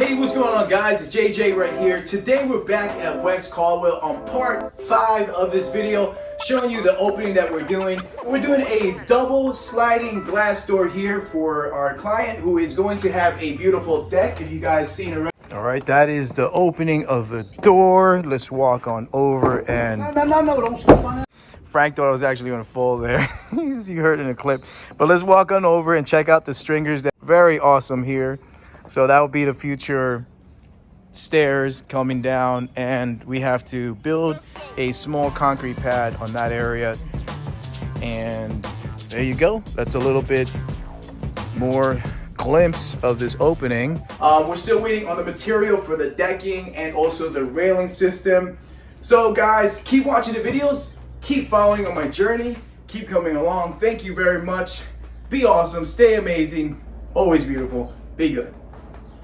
Hey, what's going on, guys? It's JJ right here. Today we're back at West Caldwell on part 5 of this video, showing you the opening that we're doing. We're doing a double sliding glass door here for our client who is going to have a beautiful deck, if you guys seen already. All right, that is the opening of the door. Let's walk on over and... No, don't step on it. Frank thought I was actually going to fall there. You heard in the clip. But let's walk on over and check out the stringers. They're very awesome here. So that will be the future stairs coming down, and we have to build a small concrete pad on that area. And there you go. That's a little bit more glimpse of this opening. We're still waiting on the material for the decking and also the railing system. So guys, keep watching the videos, keep following on my journey, keep coming along. Thank you very much. Be awesome, stay amazing, always beautiful, be good.